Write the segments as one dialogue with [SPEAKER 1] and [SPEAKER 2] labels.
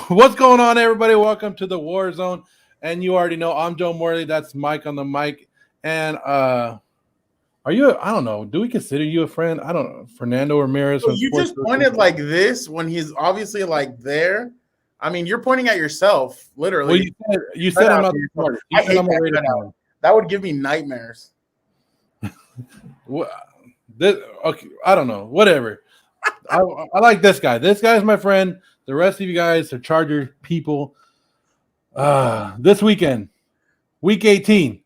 [SPEAKER 1] What's going on, everybody? Welcome to the Warzone. And you already know I'm Joe Morley. That's Mike on the mic. And are you? I don't know. Do we consider you a friend? I don't know. Fernando Ramirez
[SPEAKER 2] So
[SPEAKER 1] from
[SPEAKER 2] you
[SPEAKER 1] Sports
[SPEAKER 2] just pointed
[SPEAKER 1] Network.
[SPEAKER 2] like this when he's obviously like there. I mean, you're pointing at yourself,
[SPEAKER 1] Well,
[SPEAKER 2] literally.
[SPEAKER 1] you
[SPEAKER 2] Cut
[SPEAKER 1] said I'm
[SPEAKER 2] out
[SPEAKER 1] not
[SPEAKER 2] to
[SPEAKER 1] the
[SPEAKER 2] yourself.
[SPEAKER 1] smartest. You
[SPEAKER 2] I
[SPEAKER 1] said
[SPEAKER 2] hate
[SPEAKER 1] I'm a
[SPEAKER 2] that
[SPEAKER 1] Raider
[SPEAKER 2] cutout.
[SPEAKER 1] fan.
[SPEAKER 2] That would give me nightmares.
[SPEAKER 1] Wha- okay, I don't know. Whatever. I like this guy. This guy's my friend. The rest of you guys are Charger people. This weekend, week 18,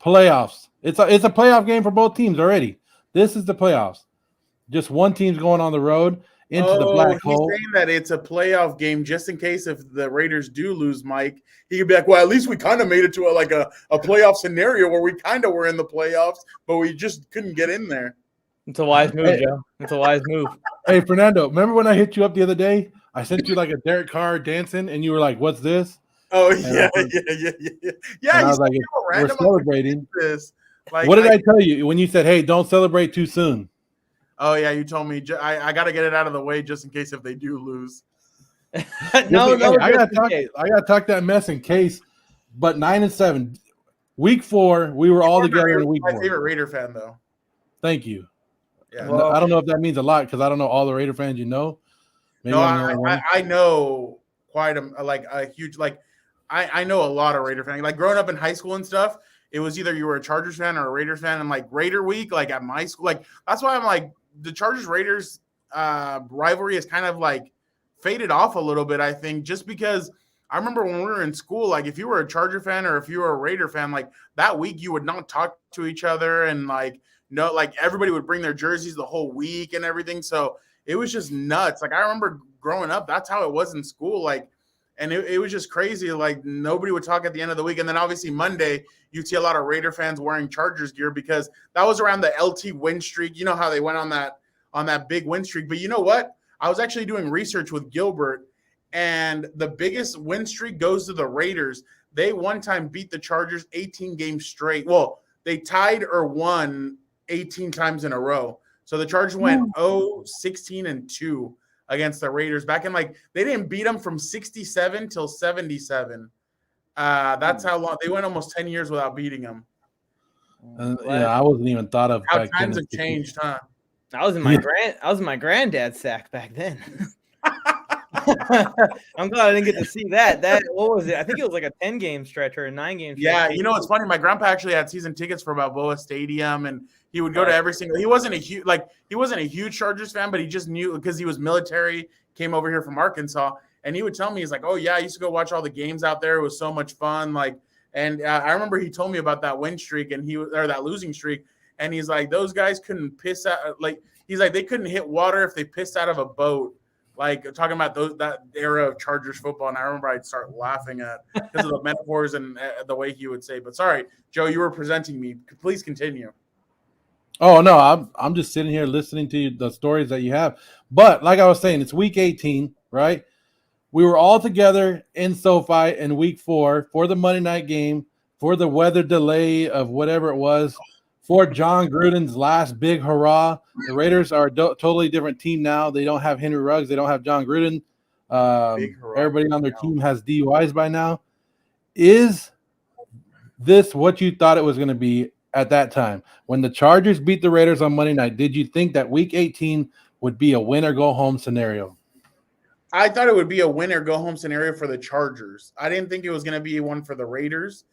[SPEAKER 1] playoffs. It's a playoff game for both teams already. This is the playoffs. Just one team's going on the road into the
[SPEAKER 2] Oh,
[SPEAKER 1] black
[SPEAKER 2] he's
[SPEAKER 1] hole.
[SPEAKER 2] saying that it's a playoff game just in case if the Raiders do lose, Mike. He could be like, well, at least we kind of made it to a playoff scenario where we kind of were in the playoffs, but we just couldn't get in there.
[SPEAKER 3] It's a wise move,
[SPEAKER 1] Hey,
[SPEAKER 3] Joe. It's a wise move.
[SPEAKER 1] hey, Fernando, remember when I hit you up the other day? I sent you like a Derek Carr dancing, and you were like, "What's this?"
[SPEAKER 2] Oh,
[SPEAKER 1] And I
[SPEAKER 2] yeah,
[SPEAKER 1] was,
[SPEAKER 2] yeah.
[SPEAKER 1] and
[SPEAKER 2] Yeah,
[SPEAKER 1] I
[SPEAKER 2] you
[SPEAKER 1] was
[SPEAKER 2] said
[SPEAKER 1] like,
[SPEAKER 2] you were
[SPEAKER 1] "We're
[SPEAKER 2] random.
[SPEAKER 1] celebrating."
[SPEAKER 2] This. Like,
[SPEAKER 1] What did I tell you when you said, "Hey, don't celebrate too soon"?
[SPEAKER 2] Oh yeah, you told me. I got to get it out of the way just in case if they do lose.
[SPEAKER 3] no,
[SPEAKER 1] Listen,
[SPEAKER 3] no,
[SPEAKER 1] hey, I
[SPEAKER 3] just
[SPEAKER 1] gotta
[SPEAKER 3] in
[SPEAKER 1] talk.
[SPEAKER 3] case.
[SPEAKER 1] I gotta talk that mess in case. But 9-7, week 4, we were all together in week
[SPEAKER 2] My
[SPEAKER 1] 4.
[SPEAKER 2] favorite Raider fan, though.
[SPEAKER 1] Thank you.
[SPEAKER 2] Yeah.
[SPEAKER 3] Well,
[SPEAKER 1] I don't know if that means a lot because I don't know all the Raider fans you know. Maybe
[SPEAKER 2] No,
[SPEAKER 1] I'm the only one.
[SPEAKER 2] I know quite a huge I know a lot of Raider fans. Like growing up in high school and stuff, it was either you were a Chargers fan or a Raiders fan. And like Raider week, like at my school, like that's why I'm like the Chargers Raiders rivalry is kind of like faded off a little bit. I think just because I remember when we were in school, like if you were a Charger fan or if you were a Raider fan, like that week you would not talk to each other and like no, like everybody would bring their jerseys the whole week and everything. So it was just nuts. Like I remember growing up, that's how it was in school. Like, and it was just crazy. Like nobody would talk at the end of the week. And then obviously Monday, you'd see a lot of Raider fans wearing Chargers gear because that was around the LT win streak. You know how they went on that big win streak. But you know what? I was actually doing research with Gilbert, and the biggest win streak goes to the Raiders. They one time beat the Chargers 18 games straight. Well, they tied or won 18 times in a row. So the Chargers went 0-16-2 against the Raiders back in they didn't beat them from 67 till 77. That's how long they went, almost 10 years without beating them.
[SPEAKER 1] Yeah, I wasn't even thought of.
[SPEAKER 2] How
[SPEAKER 1] back
[SPEAKER 2] times
[SPEAKER 1] then.
[SPEAKER 2] have changed, huh?
[SPEAKER 3] I was in my granddad's sack back then. I'm glad I didn't get to see that. What was it? I think it was like a 10-game stretch or a 9-game stretch.
[SPEAKER 2] Yeah, you know it's funny. My grandpa actually had season tickets for Balboa Stadium, and he would go to every single. He wasn't a huge Chargers fan, but he just knew because he was military. Came over here from Arkansas, and he would tell me, he's like, "Oh yeah, I used to go watch all the games out there. It was so much fun." And I remember he told me about that win streak and that losing streak, and he's like, "Those guys couldn't piss out. He's like they couldn't hit water if they pissed out of a boat." Like talking about that era of Chargers football, and I remember I'd start laughing at because of the metaphors and the way he would say. But sorry, Joe, you were presenting me. Please continue.
[SPEAKER 1] Oh no, I'm just sitting here listening to the stories that you have. But like I was saying, it's week 18, right? We were all together in SoFi in week 4 for the Monday night game, for the weather delay of whatever it was, for John Gruden's last big hurrah. The Raiders are a totally different team now. They don't have Henry Ruggs. They don't have John Gruden. Everybody on their team has DUIs by now. Is this what you thought it was going to be at that time? When the Chargers beat the Raiders on Monday night, did you think that week 18 would be a win or go home scenario?
[SPEAKER 2] I thought it would be a win or go home scenario for the Chargers. I didn't think it was going to be one for the Raiders.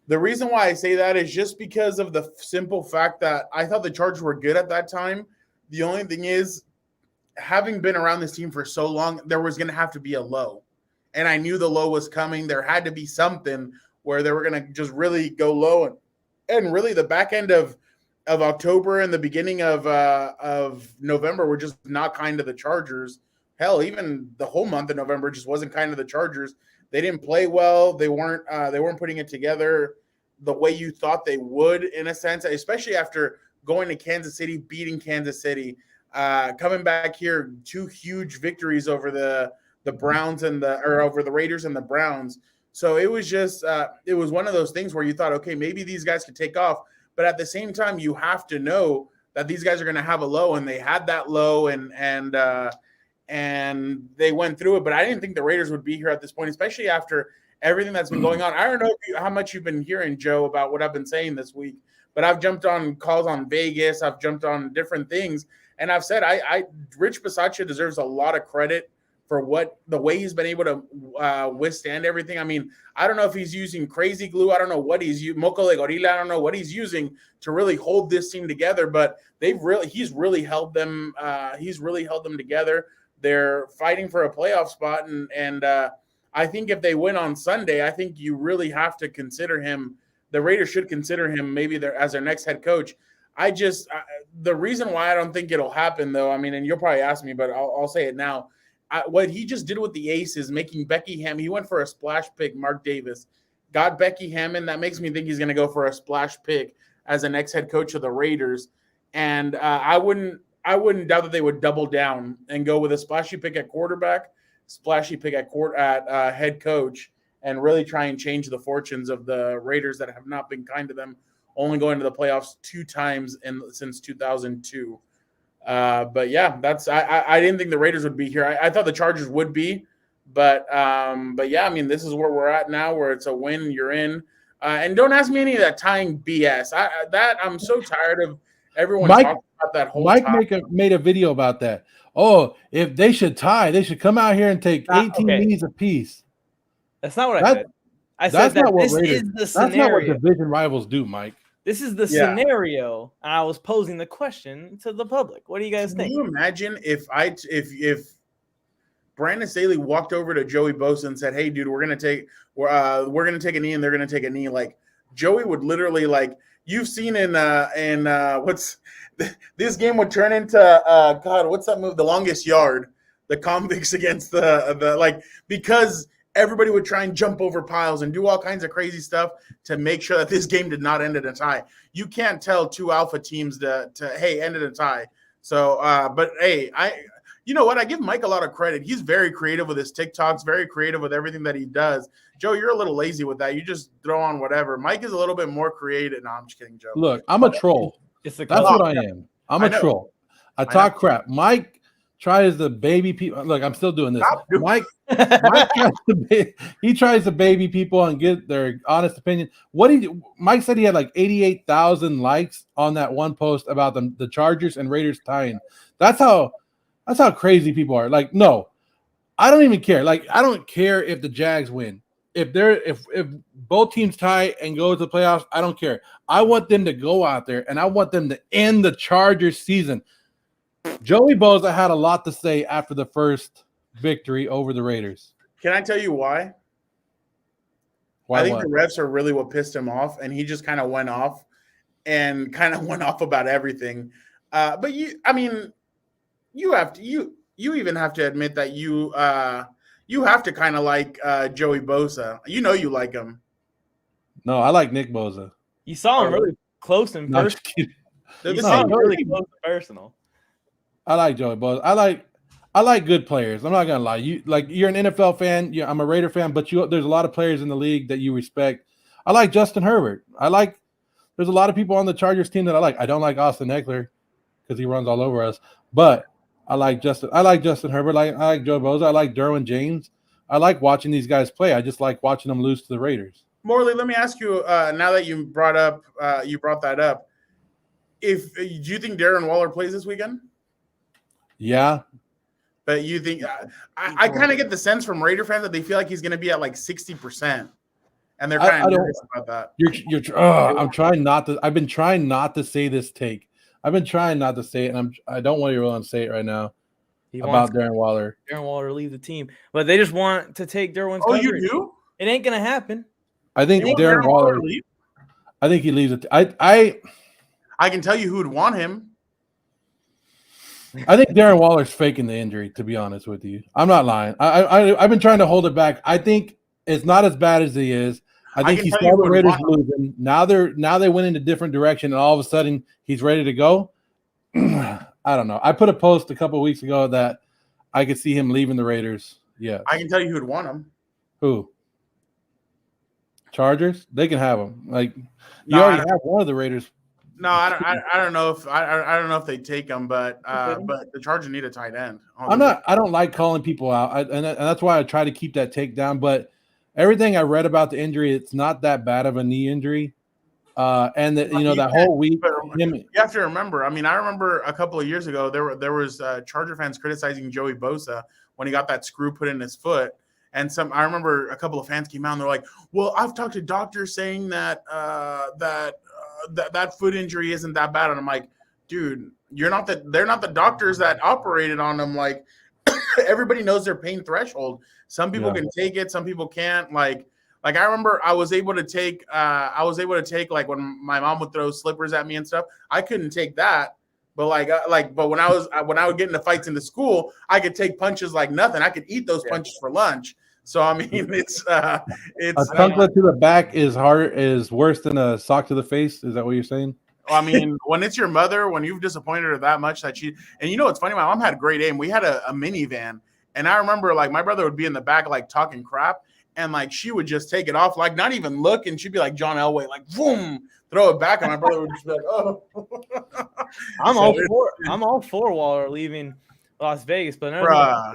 [SPEAKER 2] The reason why I say that is just because of the simple fact that I thought the Chargers were good at that time. The only thing is, having been around this team for so long, there was going to have to be a low. And I knew the low was coming. There had to be something where they were going to just really go low. And really the back end of October and the beginning of November were just not kind to the Chargers. Hell, even the whole month of November just wasn't kind to the Chargers. They didn't play well. They weren't putting it together the way you thought they would, in a sense, especially after going to Kansas City, beating Kansas City, coming back here, 2 huge victories over the Browns over the Raiders and the Browns. So it was just it was one of those things where you thought, okay, maybe these guys could take off, but at the same time, you have to know that these guys are going to have a low, and they had that low, and and they went through it. But I didn't think the Raiders would be here at this point, especially after everything that's been going on. I don't know how much you've been hearing, Joe, about what I've been saying this week, but I've jumped on calls on Vegas. I've jumped on different things, and I've said Rich Bisaccia deserves a lot of credit for the way he's been able to withstand everything. I mean, I don't know if he's using crazy glue. I don't know what he's using. Moco de Gorilla. I don't know what he's using to really hold this team together, but he's really held them. He's really held them together. They're fighting for a playoff spot, and I think if they win on Sunday, I think you really have to consider him. The Raiders should consider him maybe as their next head coach. The reason why I don't think it'll happen, though, I mean, and you'll probably ask me, but I'll say it now. What he just did with the Aces, making Becky Hammond, he went for a splash pick, Mark Davis, got Becky Hammond. That makes me think he's going to go for a splash pick as the next head coach of the Raiders. And I wouldn't doubt that they would double down and go with a splashy pick at quarterback, splashy pick at head coach, and really try and change the fortunes of the Raiders that have not been kind to them, only going to the playoffs 2 times since 2002. But yeah, I didn't think the Raiders would be here. I thought the Chargers would be, but yeah, I mean, this is where we're at now, where it's a win, you're in. And don't ask me any of that tying BS. I'm so tired of everyone talking about that whole
[SPEAKER 1] Mike made a video about that. Oh, if they should tie, they should come out here and take 18 knees apiece.
[SPEAKER 3] That's not what I said. I said that this is the scenario.
[SPEAKER 1] That's not what division rivals do, Mike.
[SPEAKER 3] This is the scenario, and I was posing the question to the public. What do you guys think?
[SPEAKER 2] Can you imagine if Brandon Staley walked over to Joey Bosa and said, "Hey, dude, we're gonna take a knee, and they're gonna take a knee." Like Joey would literally, like you've seen in what's this game would turn into God, what's that move? The Longest Yard, the convicts against the because everybody would try and jump over piles and do all kinds of crazy stuff to make sure that this game did not end in a tie. You can't tell 2 alpha teams to hey, end in a tie. So, but hey, you know what? I give Mike a lot of credit. He's very creative with his TikToks, very creative with everything that he does. Joe, you're a little lazy with that. You just throw on whatever. Mike is a little bit more creative. No, I'm just kidding, Joe.
[SPEAKER 1] Look, I'm a troll. That's what I am. I'm a troll. I talk crap. Mike tries to baby people. Look, I'm still doing this. Mike tries to baby people and get their honest opinion. Mike said he had like 88,000 likes on that one post about the Chargers and Raiders tying. That's how crazy people are. Like, no, I don't even care. Like, I don't care if the Jags win. If both teams tie and go to the playoffs, I don't care. I want them to go out there and I want them to end the Chargers season. Joey Bosa had a lot to say after the first victory over the Raiders.
[SPEAKER 2] Can I tell you why? I think the refs are really what pissed him off, and he just kind of went off about everything. But you even have to admit that you have to kind of like Joey Bosa. You know you like him.
[SPEAKER 1] No, I like Nick Bosa.
[SPEAKER 3] You saw him really close in person. You saw him really close and personal.
[SPEAKER 1] I like Joey Bosa. I like good players. I'm not gonna lie. You're an NFL fan. I'm a Raider fan, but there's a lot of players in the league that you respect. I like Justin Herbert. There's a lot of people on the Chargers team that I like. I don't like Austin Eckler because he runs all over us, but I like Justin Herbert. I like Joey Bosa. I like Derwin James. I like watching these guys play. I just like watching them lose to the Raiders.
[SPEAKER 2] Morley, let me ask you. Now that you brought that up, do you think Darren Waller plays this weekend?
[SPEAKER 1] Yeah.
[SPEAKER 2] But you think I kind of get the sense from Raider fans that they feel like he's going to be at like 60%, and they're kind of nervous about that.
[SPEAKER 1] I'm trying not to. I've been trying not to say this take. I've been trying not to say it, and I don't want to say it right now about Darren Waller.
[SPEAKER 3] Darren Waller to leave the team, but they just want to take Derwin's.
[SPEAKER 2] Oh, you do?
[SPEAKER 3] It ain't going to happen.
[SPEAKER 1] I think Darren Waller. I think he leaves it. I
[SPEAKER 2] can tell you who would want him.
[SPEAKER 1] I think Darren Waller's faking the injury, to be honest with you. I'm not lying. I've been trying to hold it back. I think it's not as bad as he is. I think he saw the Raiders losing. Now they went in a different direction, and all of a sudden he's ready to go. I don't know. I put a post a couple of weeks ago that I could see him leaving the Raiders. Yeah.
[SPEAKER 2] I can tell you who would want him.
[SPEAKER 1] Who? Chargers? They can have him. Like you already have one of the Raiders.
[SPEAKER 2] No, I don't know if I don't know if they take him, but the Chargers need a tight end.
[SPEAKER 1] I don't like calling people out, and that's why I try to keep that take down. But everything I read about the injury, it's not that bad of a knee injury. And that whole week,
[SPEAKER 2] you have to remember. I mean, I remember a couple of years ago there was Charger fans criticizing Joey Bosa when he got that screw put in his foot, and I remember a couple of fans came out and they're like, "Well, I've talked to doctors saying that that foot injury isn't that bad," and I'm like, "Dude, they're not the doctors that operated on him. Like, everybody knows their pain threshold. Some people can take it, some people can't. Like I remember I was able to take like when my mom would throw slippers at me and stuff. I couldn't take that. But but when I would get into fights in the school, I could take punches like nothing. I could eat those punches for lunch. So I mean, it's
[SPEAKER 1] a chunklet to the back is worse than a sock to the face. Is that what you're saying?
[SPEAKER 2] I mean, when it's your mother, when you've disappointed her that much that and you know what's funny, my mom had great aim. We had a minivan, and I remember like my brother would be in the back like talking crap. And like she would just take it off, like not even look, and she'd be like John Elway, like boom, throw it back, and my brother would just be like, "Oh."
[SPEAKER 3] I'm all for Waller leaving Las Vegas, but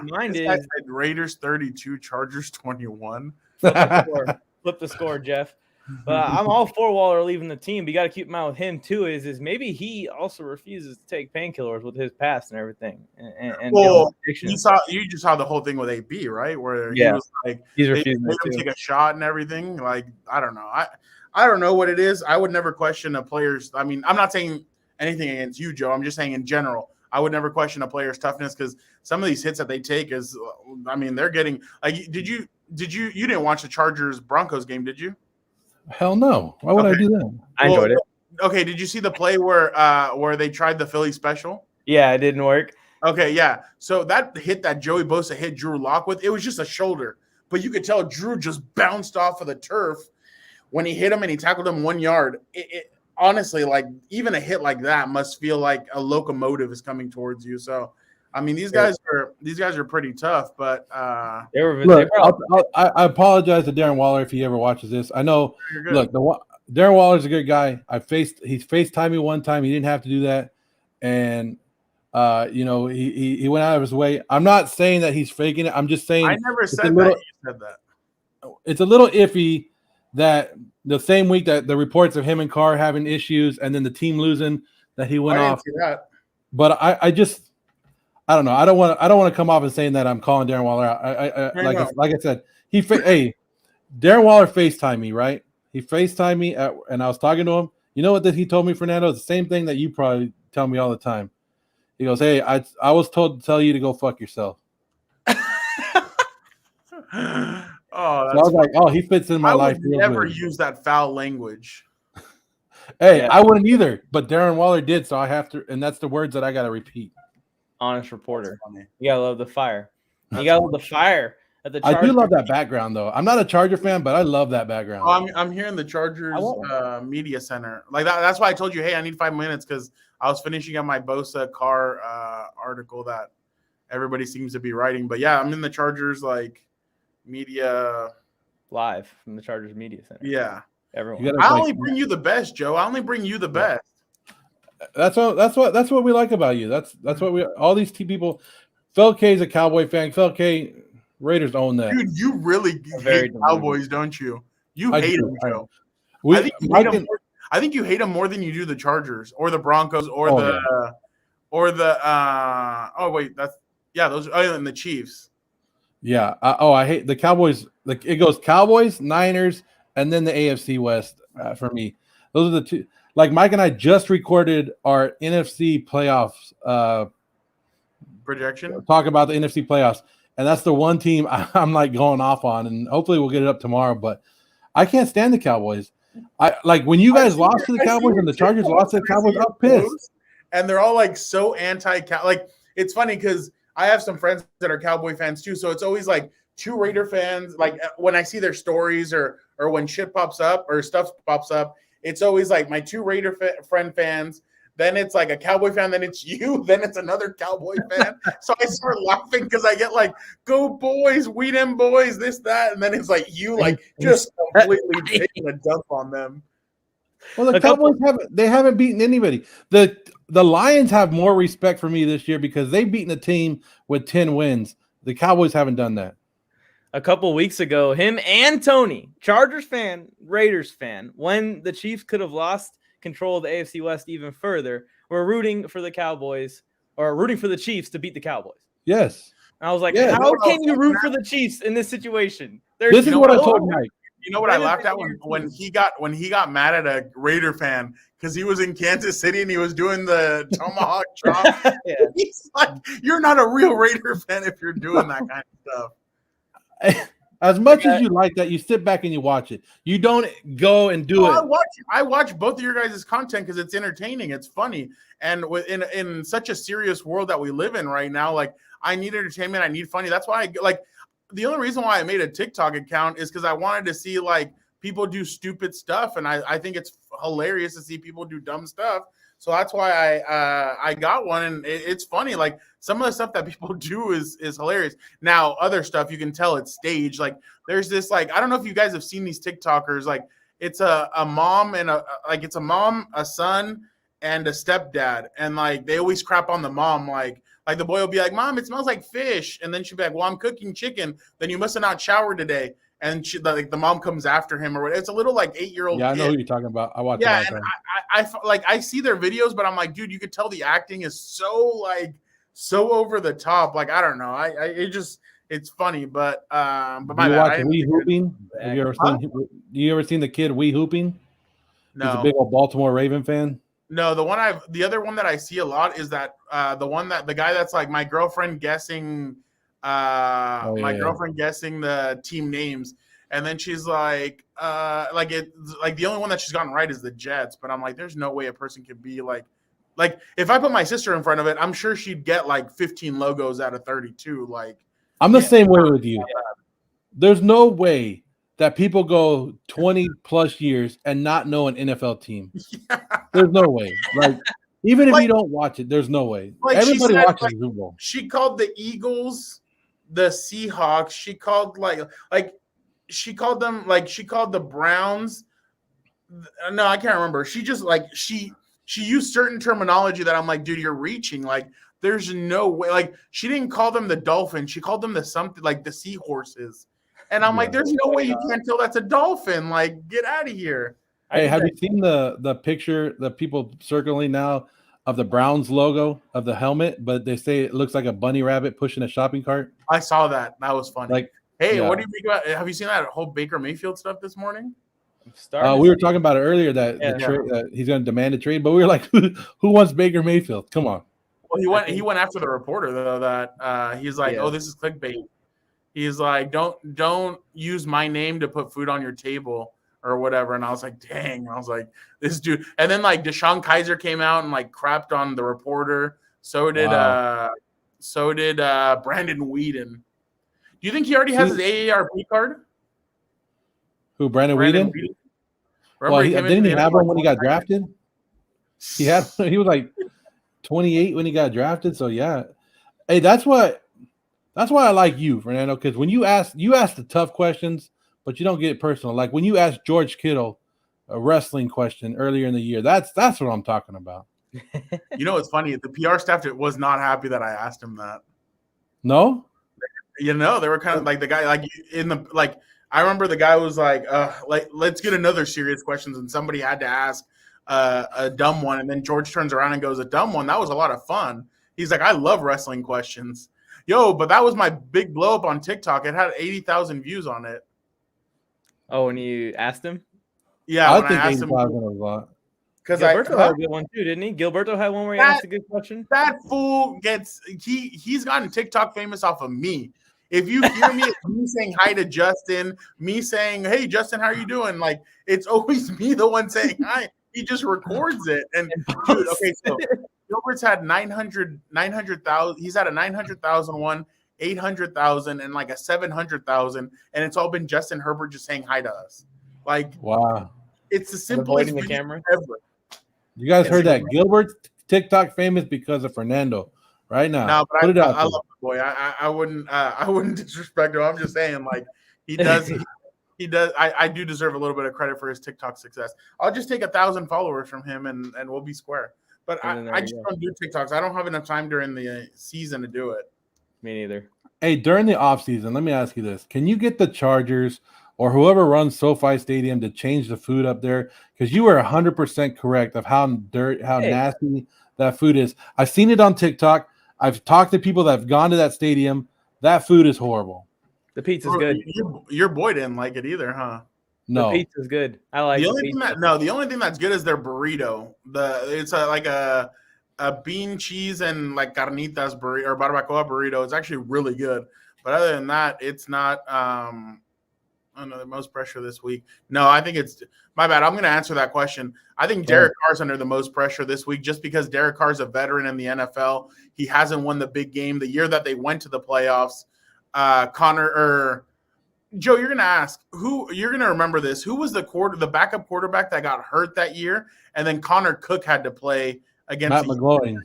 [SPEAKER 2] mind is Raiders 32, Chargers 21.
[SPEAKER 3] Flip the score, Jeff. But I'm all for Waller leaving the team. But you got to keep in mind with him too is maybe he also refuses to take painkillers with his past and everything. And
[SPEAKER 2] you just saw the whole thing with AB, right? Where he was like,
[SPEAKER 3] he's refusing
[SPEAKER 2] to take a shot and everything. Like, I don't know. I don't know what it is. I would never question a player's. I mean, I'm not saying anything against you, Joe. I'm just saying in general, I would never question a player's toughness because some of these hits that they take is, I mean, they're getting like. You didn't watch the Chargers Broncos game, did you?
[SPEAKER 1] Hell no. Why would I do that?
[SPEAKER 3] I enjoyed it.
[SPEAKER 2] Okay, did you see the play where they tried the Philly special?
[SPEAKER 3] Yeah, it didn't work.
[SPEAKER 2] Okay, yeah. So that hit that Joey Bosa hit Drew Lock with, it was just a shoulder. But you could tell Drew just bounced off of the turf when he hit him and he tackled him 1 yard. It honestly, like even a hit like that must feel like a locomotive is coming towards you. So I mean, these guys are pretty tough, but
[SPEAKER 1] I apologize to Darren Waller if he ever watches this. I know. Look, Darren Waller's a good guy. He FaceTimed me one time. He didn't have to do that, and he went out of his way. I'm not saying that he's faking it. I'm just saying
[SPEAKER 2] I never said that. You said that.
[SPEAKER 1] It's a little iffy that the same week that the reports of him and Carr having issues, and then the team losing, that he went off.
[SPEAKER 2] See that.
[SPEAKER 1] But I don't know. I don't want to come off and saying that I'm calling Darren Waller out. Like I said, Darren Waller FaceTimed me, right? He FaceTimed me and I was talking to him. You know what he told me, Fernando? It's the same thing that you probably tell me all the time. He goes, "Hey, I was told to tell you to go fuck yourself."
[SPEAKER 2] So I
[SPEAKER 1] was like, "Oh, he fits in my life."
[SPEAKER 2] I would never use that foul language.
[SPEAKER 1] Hey, I wouldn't either, but Darren Waller did, so I have to, and that's the words that I got to repeat.
[SPEAKER 3] Honest reporter. You gotta love the fire. You gotta love the fire at the Chargers.
[SPEAKER 1] I do love that background, though. I'm not a Charger fan, but I love that background.
[SPEAKER 2] Oh, I'm here in the Chargers media center. Like that's why I told you, hey, I need 5 minutes because I was finishing up my Bosa Carr article that everybody seems to be writing. But yeah, I'm in the Chargers media
[SPEAKER 3] live from the Chargers media center.
[SPEAKER 2] Yeah,
[SPEAKER 3] everyone.
[SPEAKER 2] I only bring you the best, Joe. I only bring you the best.
[SPEAKER 1] That's what we like about you. That's what all these people. Phil K's a Cowboy fan. Phil K, Raiders own that.
[SPEAKER 2] Dude, you really hate Cowboys, don't you? You hate them, Joe. I think you hate them more than you do the Chargers or the Broncos or and the Chiefs.
[SPEAKER 1] Yeah. I hate the Cowboys. Like it goes Cowboys, Niners, and then the AFC West for me. Those are the two. Like Mike and I just recorded our NFC playoffs
[SPEAKER 2] projection.
[SPEAKER 1] Talk about the NFC playoffs, and that's the one team I'm like going off on, and hopefully we'll get it up tomorrow. But I can't stand the Cowboys. I like when you guys lost to the Cowboys and the Chargers lost to the Cowboys. I'm pissed.
[SPEAKER 2] And they're all like so anti-Cow. Like it's funny because I have some friends that are Cowboy fans too, so it's always like two Raider fans. Like when I see their stories or when shit pops up or stuff pops up. It's always like my two Raider friend fans. Then it's like a Cowboy fan. Then it's you. Then it's another Cowboy fan. So I start laughing because I get like, "Go boys, we them boys, this that," and then it's like you like just completely taking a dump on them.
[SPEAKER 1] Well, the Cowboys haven't beaten anybody. The Lions have more respect for me this year because they've beaten a team with 10 wins. The Cowboys haven't done that.
[SPEAKER 3] A couple weeks ago, him and Tony, Chargers fan, Raiders fan, when the Chiefs could have lost control of the AFC West even further, were rooting for the Cowboys or rooting for the Chiefs to beat the Cowboys.
[SPEAKER 1] Yes.
[SPEAKER 3] And I was like,
[SPEAKER 1] Yes.
[SPEAKER 3] how can you root for the Chiefs in this situation?
[SPEAKER 1] This is what I told Mike.
[SPEAKER 2] You know what I laughed at when he got mad at a Raider fan because he was in Kansas City and he was doing the tomahawk chop.
[SPEAKER 3] Yeah.
[SPEAKER 2] He's like, "You're not a real Raider fan if you're doing that kind of stuff."
[SPEAKER 1] As much as you like that, you sit back and you watch it. You don't go and do it.
[SPEAKER 2] I watch both of your guys' content because it's entertaining, it's funny, and in such a serious world that we live in right now, like I need entertainment, I need funny. That's why the only reason why I made a TikTok account is because I wanted to see like people do stupid stuff, and I think it's hilarious to see people do dumb stuff. So that's why I got one, and it's funny. Like some of the stuff that people do is hilarious. Now other stuff you can tell it's staged. Like there's this like I don't know if you guys have seen these TikTokers. Like it's a mom and it's a mom, a son, and a stepdad, and like they always crap on the mom. Like the boy will be like, "Mom, it smells like fish," and then she'll be like, "Well, I'm cooking chicken. Then you must have not showered today." And the mom comes after him or whatever. It's a little like 8-year-old.
[SPEAKER 1] Yeah, I know who you're talking about. I watch.
[SPEAKER 2] Yeah, and I see their videos, but I'm like, dude, you could tell the acting is so over the top. Like I don't know, it's funny, but my
[SPEAKER 1] you watch Wee Hooping? Have you ever seen? Do you ever seen the kid Wee Hooping?
[SPEAKER 2] No.
[SPEAKER 1] He's a big old Baltimore Raven fan.
[SPEAKER 2] No, the other one that I see a lot is that the guy that's like my girlfriend guessing. Girlfriend guessing the team names, and then she's like the only one that she's gotten right is the Jets, but I'm like, there's no way a person could be like if I put my sister in front of it, I'm sure she'd get like 15 logos out of 32. Like
[SPEAKER 1] I'm the same way with you. There's no way that people go 20 plus years and not know an NFL team. Yeah. There's no way. Like even if you don't watch it, there's no way. Like everybody watches Super Bowl.
[SPEAKER 2] She called the Eagles the Seahawks. She called she called the Browns. No, I can't remember. She just she used certain terminology that I'm like, dude, you're reaching. Like, there's no way. Like, she didn't call them the Dolphins. She called them the something like the Seahorses. And I'm like, there's no way you can't tell that's a dolphin. Like, get out of here.
[SPEAKER 1] Hey, have you seen the picture that people circling now of the Browns logo of the helmet, but they say it looks like a bunny rabbit pushing a shopping cart?
[SPEAKER 2] I saw that. That was funny.
[SPEAKER 1] Like,
[SPEAKER 2] hey, what do you think about? Have you seen that whole Baker Mayfield stuff this morning?
[SPEAKER 1] We were talking about it earlier that he's going to demand a trade, but we were like, who wants Baker Mayfield? Come on.
[SPEAKER 2] Well, he went after the reporter though. That he's like, oh, this is clickbait. He's like, don't use my name to put food on your table or whatever. And I was like, dang. I was like, this dude. And then like Deshaun Kaiser came out and like crapped on the reporter. So did Brandon Whedon. Do you think he already has his AARP card?
[SPEAKER 1] Who, Brandon Whedon? Well, didn't he have one when he got drafted? He was like 28 when he got drafted. So yeah. Hey, that's why I like you, Fernando, because when you ask the tough questions, but you don't get it personal. Like when you asked George Kittle a wrestling question earlier in the year, that's what I'm talking about.
[SPEAKER 2] You know, it's funny. The PR staff was not happy that I asked him that.
[SPEAKER 1] No?
[SPEAKER 2] You know, they were kind of like the guy, I remember the guy was like, let's get another serious questions. And somebody had to ask a dumb one. And then George turns around and goes, a dumb one? That was a lot of fun. He's like, I love wrestling questions. Yo, but that was my big blow up on TikTok. It had 80,000 views on it.
[SPEAKER 3] Oh, when you asked him?
[SPEAKER 2] Yeah,
[SPEAKER 1] I think 80,000 was a lot.
[SPEAKER 3] Because Gilberto had a good one too, didn't he? Gilberto had one where he asked a good question.
[SPEAKER 2] That fool he's gotten TikTok famous off of me. If you hear me saying hi to Justin, me saying, hey, Justin, how are you doing? Like, it's always me, the one saying hi. He just records it. And dude, okay, so Gilbert's had 900,000. He's had a 900,000 one, 800,000, and like a 700,000. And it's all been Justin Herbert just saying hi to us. Like,
[SPEAKER 1] wow.
[SPEAKER 2] It's the simplest
[SPEAKER 3] the camera
[SPEAKER 2] ever.
[SPEAKER 1] You guys heard that? Gilbert's TikTok famous because of Fernando. Right now,
[SPEAKER 2] no, but I love the boy. I wouldn't disrespect him. I'm just saying, like he does. He does. I do deserve a little bit of credit for his TikTok success. I'll just take 1,000 followers from him and we'll be square. But I just don't do TikToks. I don't have enough time during the season to do it.
[SPEAKER 3] Me neither.
[SPEAKER 1] Hey, during the offseason, let me ask you this. Can you get the Chargers or whoever runs SoFi Stadium to change the food up there? Because you were 100% correct of how nasty that food is. I've seen it on TikTok. I've talked to people that have gone to that stadium. That food is horrible.
[SPEAKER 3] The pizza's good.
[SPEAKER 2] Your boy didn't like it either, huh?
[SPEAKER 1] No.
[SPEAKER 3] The pizza's good. I like
[SPEAKER 2] the only thing that's good is their burrito. It's like a bean cheese and like carnitas burrito or barbacoa burrito. It's actually really good. But other than that, it's not under the most pressure this week. No, I think it's my bad. I'm going to answer that question. I think Derek Carr's under the most pressure this week just because Derek Carr's a veteran in the NFL. He hasn't won the big game. The year that they went to the playoffs, Joe, you're going to ask you're going to remember this. Who was the backup quarterback that got hurt that year? And then Connor Cook had to play against
[SPEAKER 1] Matt McGloin.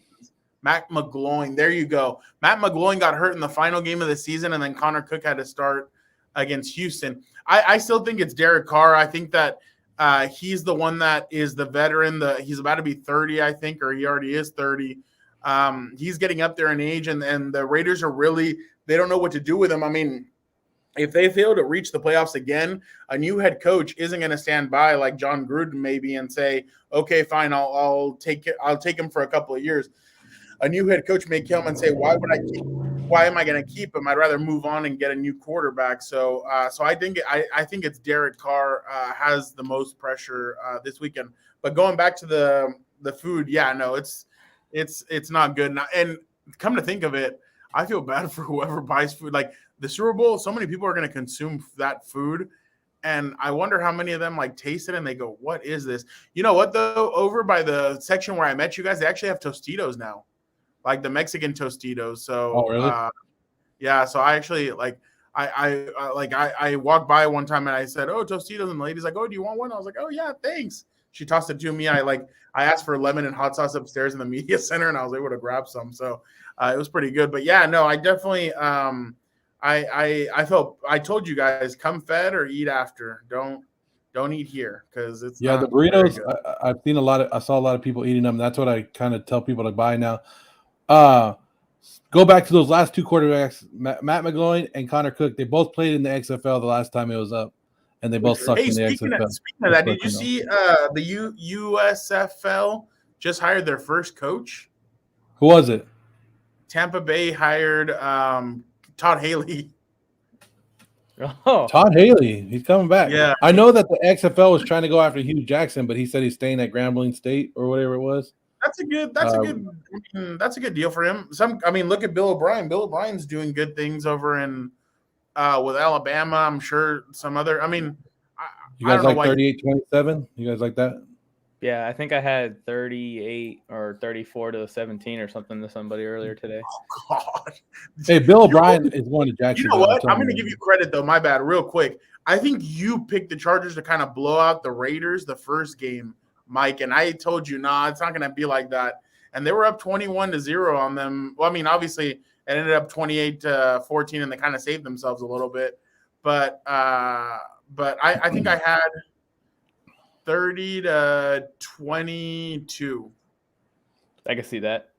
[SPEAKER 2] Matt McGloin. There you go. Matt McGloin got hurt in the final game of the season, and then Connor Cook had to start against Houston. I still think it's Derek Carr. I think that he's the one that is the veteran. He's about to be 30, I think, or he already is 30. He's getting up there in age, and the Raiders they don't know what to do with him. I mean, if they fail to reach the playoffs again, a new head coach isn't going to stand by like John Gruden maybe and say, okay, fine, I'll take him for a couple of years. A new head coach may come and say, why am I going to keep him? I'd rather move on and get a new quarterback. So I think it's Derek Carr has the most pressure this weekend. But going back to the food, yeah, no, it's not good. And come to think of it, I feel bad for whoever buys food. Like the Super Bowl, so many people are going to consume that food. And I wonder how many of them like taste it and they go, what is this? You know what though? Over by the section where I met you guys, they actually have Tostitos now. Like the Mexican Tostitos. So,
[SPEAKER 1] really?
[SPEAKER 2] Yeah. So I actually I walked by one time and I said, "Oh, Tostitos," and the lady's like, "Oh, do you want one?" I was like, "Oh yeah, thanks." She tossed it to me. I asked for lemon and hot sauce upstairs in the media center, and I was able to grab some. So it was pretty good. But yeah, no, I definitely I told you guys, come fed or eat after. Don't eat here because it's
[SPEAKER 1] the burritos. I saw a lot of people eating them. That's what I kind of tell people to buy now. Go back to those last two quarterbacks, Matt McGloin and Connor Cook. They both played in the XFL the last time it was up, and they both sucked in the XFL.
[SPEAKER 2] Speaking of that, did you see the USFL just hired their first coach?
[SPEAKER 1] Who was it?
[SPEAKER 2] Tampa Bay hired Todd Haley.
[SPEAKER 3] Oh,
[SPEAKER 1] Todd Haley, he's coming back.
[SPEAKER 2] Yeah,
[SPEAKER 1] I know that the XFL was trying to go after Hugh Jackson, but he said he's staying at Grambling State or whatever it was.
[SPEAKER 2] That's a good deal for him. Look at Bill O'Brien. Bill O'Brien's doing good things over in with Alabama. I'm sure some other.
[SPEAKER 1] You guys like 38-27? You guys like that?
[SPEAKER 3] Yeah, I think I had 38 or 34 to 17 or something to somebody earlier today.
[SPEAKER 2] Oh God!
[SPEAKER 1] Hey, Bill O'Brien is going to Jackson.
[SPEAKER 2] You know what? I'm going to give you credit though. My bad. Real quick, I think you picked the Chargers to kind of blow out the Raiders the first game, Mike, and I told you, nah, it's not going to be like that. And they were up 21-0 on them. Well, obviously it ended up 28-14, and they kind of saved themselves a little bit. But I think I had 30-22.
[SPEAKER 3] I can see that.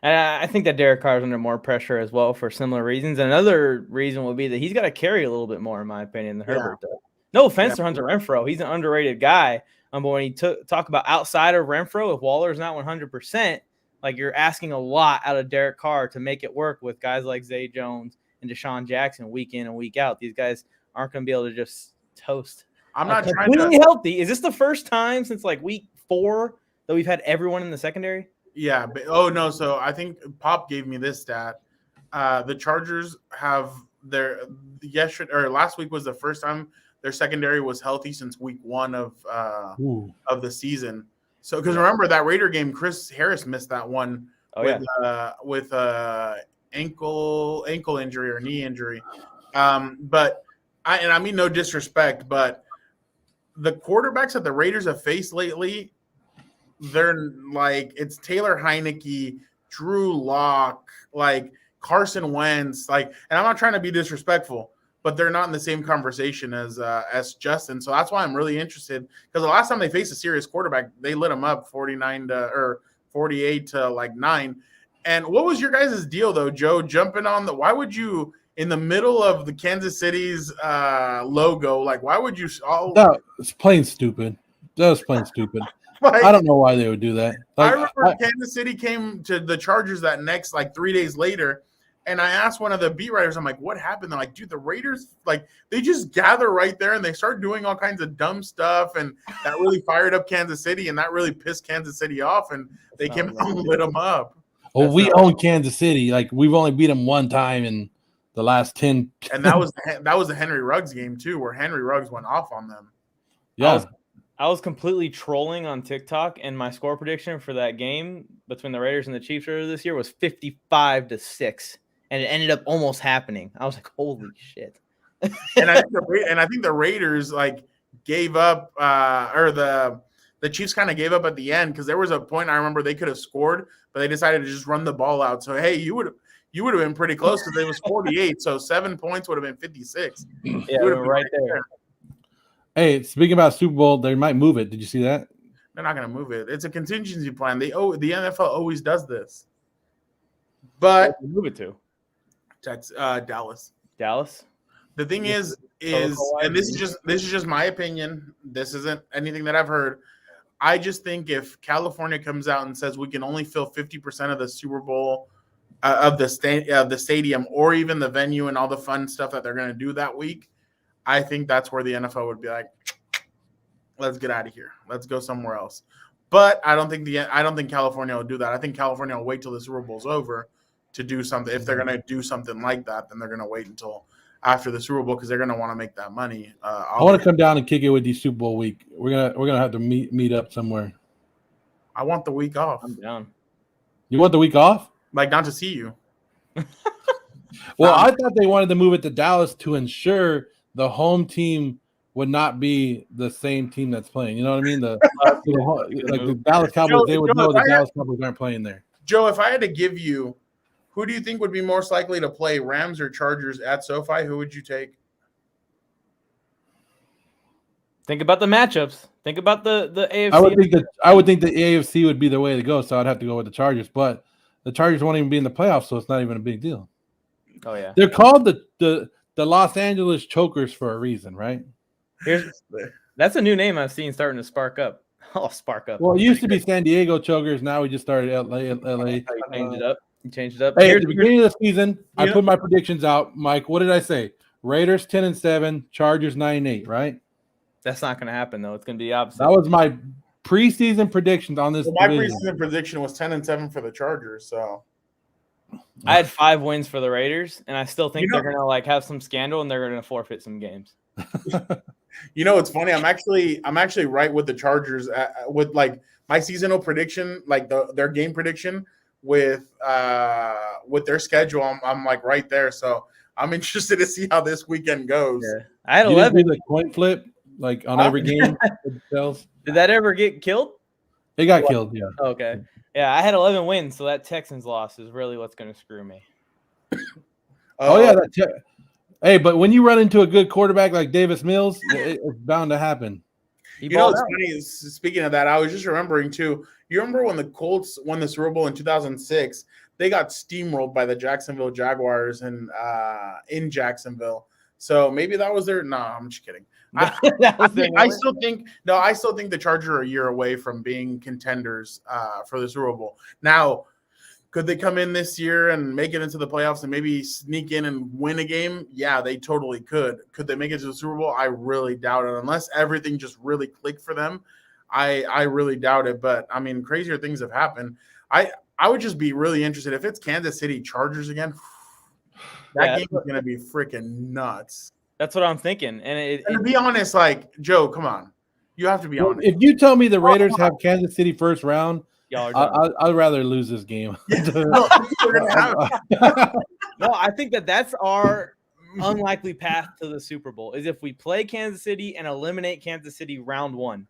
[SPEAKER 3] And I think that Derek Carr is under more pressure as well for similar reasons. And another reason would be that he's got to carry a little bit more, in my opinion, than Herbert does. No offense to Hunter Renfrow. He's an underrated guy. But when you talk about outside of Renfrow, if Waller's not 100%, like you're asking a lot out of Derek Carr to make it work with guys like Zay Jones and Deshaun Jackson week in and week out. These guys aren't going to be able to just toast.
[SPEAKER 2] I'm not trying
[SPEAKER 3] completely healthy. Is this the first time since like week 4 that we've had everyone in the secondary?
[SPEAKER 2] Yeah. But, no. So I think Pop gave me this stat. The Chargers have last week was the first time their secondary was healthy since week 1 of the season. So, because remember that Raider game, Chris Harris missed that one with ankle injury or knee injury. But I mean no disrespect, but the quarterbacks that the Raiders have faced lately, they're like it's Taylor Heineke, Drew Lock, like Carson Wentz, like, and I'm not trying to be disrespectful, but they're not in the same conversation as Justin. So that's why I'm really interested, because the last time they faced a serious quarterback, they lit him up 48 to like 9. And what was your guys' deal though, Joe? Jumping on why would you in the middle of the Kansas City's logo? Like, why would you all?
[SPEAKER 1] That was plain stupid. That was plain stupid.
[SPEAKER 2] Like,
[SPEAKER 1] I don't know why they would do that. Like,
[SPEAKER 2] I remember Kansas City came to the Chargers that next, like 3 days later, and I asked one of the beat writers, I'm like, what happened? They're like, dude, the Raiders, like, they just gather right there and they start doing all kinds of dumb stuff, and that really fired up Kansas City, and that really pissed Kansas City off, and they came out and lit them up.
[SPEAKER 1] Well, we own Kansas City. Like, we've only beat them one time in the last 10.
[SPEAKER 2] And that was the Henry Ruggs game too, where Henry Ruggs went off on them.
[SPEAKER 1] Yeah.
[SPEAKER 3] I was completely trolling on TikTok, and my score prediction for that game between the Raiders and the Chiefs earlier this year was 55-6, and it ended up almost happening. I was like, "Holy shit!"
[SPEAKER 2] And I think the Raiders like gave up, or the Chiefs kind of gave up at the end, because there was a point I remember they could have scored, but they decided to just run the ball out. So hey, you would have been pretty close, because it was 48, so 7 points would have been 56.
[SPEAKER 3] Yeah, we were right there.
[SPEAKER 1] Hey, speaking about Super Bowl, they might move it. Did you see that?
[SPEAKER 2] They're not going to move it. It's a contingency plan. The NFL always does this. But
[SPEAKER 3] move it to
[SPEAKER 2] Dallas.
[SPEAKER 3] Dallas.
[SPEAKER 2] The thing is, and this is just my opinion. This isn't anything that I've heard. I just think if California comes out and says we can only fill 50% of the Super Bowl of the stadium, or even the venue and all the fun stuff that they're going to do that week, I think that's where the NFL would be like, let's get out of here. Let's go somewhere else. But I don't think California will do that. I think California will wait till the Super Bowl's over to do something. If they're going to do something like that, then they're going to wait until after the Super Bowl, because they're going to want to make that money.
[SPEAKER 1] I want to come down and kick it with you Super Bowl week. We're gonna have to meet up somewhere.
[SPEAKER 2] I want the week off.
[SPEAKER 3] I'm down.
[SPEAKER 1] You want the week off?
[SPEAKER 2] Like, not to see you.
[SPEAKER 1] Well, I thought they wanted to move it to Dallas to ensure the home team would not be the same team that's playing. You know what I mean? The Dallas Cowboys, they would know the Dallas Cowboys aren't playing there.
[SPEAKER 2] Joe, if I had to give you, who do you think would be most likely to play, Rams or Chargers at SoFi? Who would you take?
[SPEAKER 3] Think about the matchups. Think about the AFC.
[SPEAKER 1] I would think the AFC would be the way to go, so I'd have to go with the Chargers. But the Chargers won't even be in the playoffs, so it's not even a big deal.
[SPEAKER 3] Oh yeah,
[SPEAKER 1] they're called the Los Angeles Chokers for a reason, right?
[SPEAKER 3] That's a new name I've seen starting to spark up. Oh, spark up.
[SPEAKER 1] Well, it used to be San Diego Chokers. Now we just started LA.
[SPEAKER 3] You changed it up.
[SPEAKER 1] Hey, at the beginning of the season, I put my predictions out. Mike, what did I say? Raiders 10-7, Chargers 9-8, right?
[SPEAKER 3] That's not going to happen, though. It's going to be the opposite.
[SPEAKER 1] That was my preseason predictions on this.
[SPEAKER 2] Well, my preseason prediction was 10-7 for the Chargers. So
[SPEAKER 3] I had 5 wins for the Raiders, and I still think they're going to like have some scandal and they're going to forfeit some games.
[SPEAKER 2] You know, it's funny. I'm actually right with the Chargers with like my seasonal prediction, like their game prediction with their schedule. I'm like right there. So I'm interested to see how this weekend goes.
[SPEAKER 3] Yeah. I had 11.
[SPEAKER 1] Did the coin flip like on every game.
[SPEAKER 3] Did that ever get killed?
[SPEAKER 1] It got killed. Yeah.
[SPEAKER 3] Okay. Yeah, I had 11 wins, so that Texans loss is really what's going to screw me.
[SPEAKER 1] Hey, but when you run into a good quarterback like Davis Mills, it's bound to happen.
[SPEAKER 2] You know what's funny? Speaking of that, I was just remembering too. You remember when the Colts won the Super Bowl in 2006? They got steamrolled by the Jacksonville Jaguars and in Jacksonville. So maybe that was their. No, I'm just kidding. I still think the Chargers are a year away from being contenders for the Super Bowl. Now, could they come in this year and make it into the playoffs and maybe sneak in and win a game? Yeah, they totally could. Could they make it to the Super Bowl? I really doubt it. Unless everything just really clicked for them, I really doubt it. But, I mean, crazier things have happened. I would just be really interested. If it's Kansas City Chargers again, that game is going to be freaking nuts.
[SPEAKER 3] That's what I'm thinking. And
[SPEAKER 2] to be honest, like, Joe, come on. You have to be honest.
[SPEAKER 1] If you tell me the Raiders have Kansas City first round, I'd rather lose this game.
[SPEAKER 3] No, I think that's our unlikely path to the Super Bowl is if we play Kansas City and eliminate Kansas City round 1.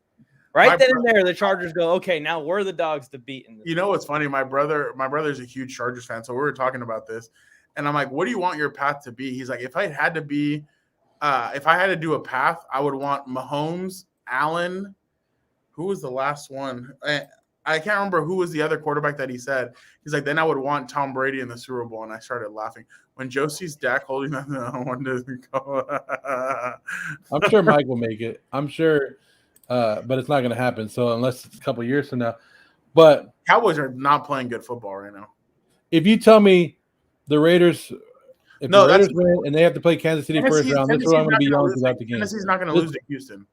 [SPEAKER 3] Right then and there, the Chargers go, okay, now we're the dogs to beat.
[SPEAKER 2] You know what's funny? My brother's a huge Chargers fan, so we were talking about this, and I'm like, what do you want your path to be? He's like, if I had to be if I had to do a path, I would want Mahomes, Allen. Who was the last one? I can't remember who was the other quarterback that he said. He's like, then I would want Tom Brady in the Super Bowl, and I started laughing when Joe sees Dak holding that. I wanted to go.
[SPEAKER 1] I'm sure Mike will make it. I'm sure, but it's not going to happen. So unless it's a couple years from now. But
[SPEAKER 2] Cowboys are not playing good football right now.
[SPEAKER 1] if you tell me the Raiders, if
[SPEAKER 2] No,
[SPEAKER 1] the Raiders
[SPEAKER 2] that's-
[SPEAKER 1] win and they have to play Kansas City first round, this is what I'm going to be yelling
[SPEAKER 2] lose.
[SPEAKER 1] throughout the game.
[SPEAKER 2] Tennessee's not going to lose to Houston.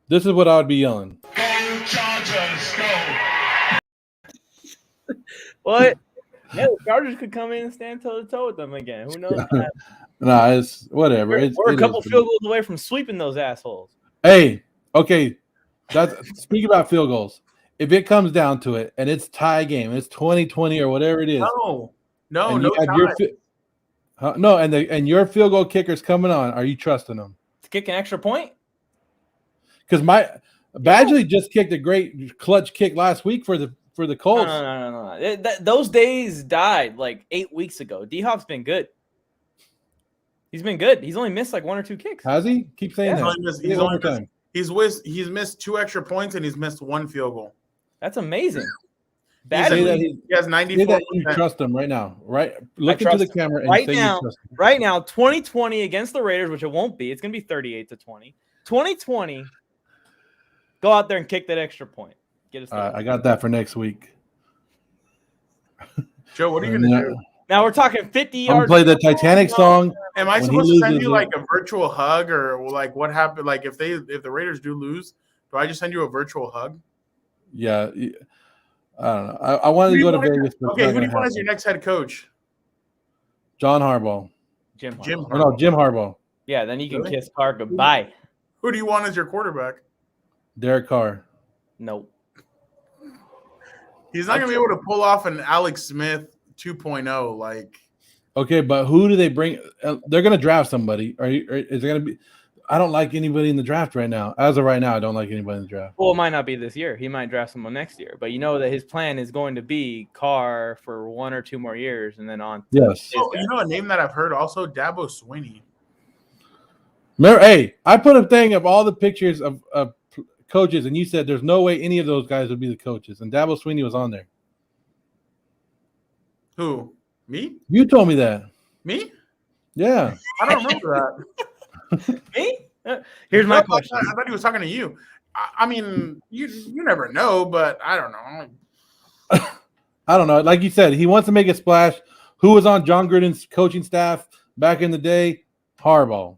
[SPEAKER 1] This is what I would be yelling.
[SPEAKER 4] Go Chargers, go!
[SPEAKER 3] What? Yeah, the Chargers could come in and stand toe to toe with them again. Who knows?
[SPEAKER 1] Nah, it's whatever.
[SPEAKER 3] We're a couple field goals away from sweeping those assholes.
[SPEAKER 1] Hey, okay. That's speaking about field goals. If it comes down to it and it's tie game, it's 20-20 or whatever it is.
[SPEAKER 2] No,
[SPEAKER 1] and
[SPEAKER 2] no.
[SPEAKER 1] you have your and your field goal kicker's coming on. Are you trusting them?
[SPEAKER 3] To kick an extra point?
[SPEAKER 1] Because Badgley just kicked a great clutch kick last week for the Colts.
[SPEAKER 3] No. Those days died like 8 weeks ago. D-Hop's been good. He's been good. He's only missed like 1 or 2 kicks.
[SPEAKER 1] Has he? Keep saying that.
[SPEAKER 2] He's missed 2 extra points and he's missed 1 field goal.
[SPEAKER 3] That's amazing.
[SPEAKER 2] He has 94%.
[SPEAKER 1] You trust him right now, right? Look into the camera and
[SPEAKER 3] right
[SPEAKER 1] say
[SPEAKER 3] now,
[SPEAKER 1] you trust him.
[SPEAKER 3] Right now, 2020 against the Raiders, which it won't be. It's going to be 38-20. 2020, go out there and kick that extra point. Get us.
[SPEAKER 1] I got that for next week.
[SPEAKER 2] Joe, what are you going to do?
[SPEAKER 3] Now we're talking 50
[SPEAKER 1] I'm
[SPEAKER 3] yards.
[SPEAKER 1] play the Titanic song.
[SPEAKER 2] Am I supposed to send you like a virtual hug or like what happened? Like if the Raiders do lose, do I just send you a virtual hug?
[SPEAKER 1] Yeah. I don't know. I wanted to go to Vegas.
[SPEAKER 2] Okay, who do you want as your next head coach?
[SPEAKER 1] John Harbaugh.
[SPEAKER 3] Jim
[SPEAKER 1] Harbaugh.
[SPEAKER 3] Yeah, then you can kiss Carr goodbye.
[SPEAKER 2] Who do you want as your quarterback?
[SPEAKER 1] Derek Carr.
[SPEAKER 3] Nope.
[SPEAKER 2] He's not going to be able to pull off an Alex Smith 2.0 like.
[SPEAKER 1] Okay, but who do they bring? They're going to draft somebody. Is there going to be? I don't like anybody in the draft right now. As of right now, I don't like anybody in the draft.
[SPEAKER 3] Well, it might not be this year. He might draft someone next year. But you know that his plan is going to be Carr for 1 or 2 more years and then on.
[SPEAKER 1] Yes.
[SPEAKER 2] Oh, you know a name that I've heard also? Dabo Swinney.
[SPEAKER 1] Remember, hey, I put a thing of all the pictures of coaches, and you said there's no way any of those guys would be the coaches. And Dabo Swinney was on there.
[SPEAKER 2] Who? Me?
[SPEAKER 1] You told me that.
[SPEAKER 2] Me?
[SPEAKER 1] Yeah.
[SPEAKER 2] I don't remember that.
[SPEAKER 3] Me? Here's my question.
[SPEAKER 2] I thought he was talking to you. I mean, you never know, but I don't know.
[SPEAKER 1] I don't know. Like you said, he wants to make a splash. Who was on John Gruden's coaching staff back in the day? Harbaugh.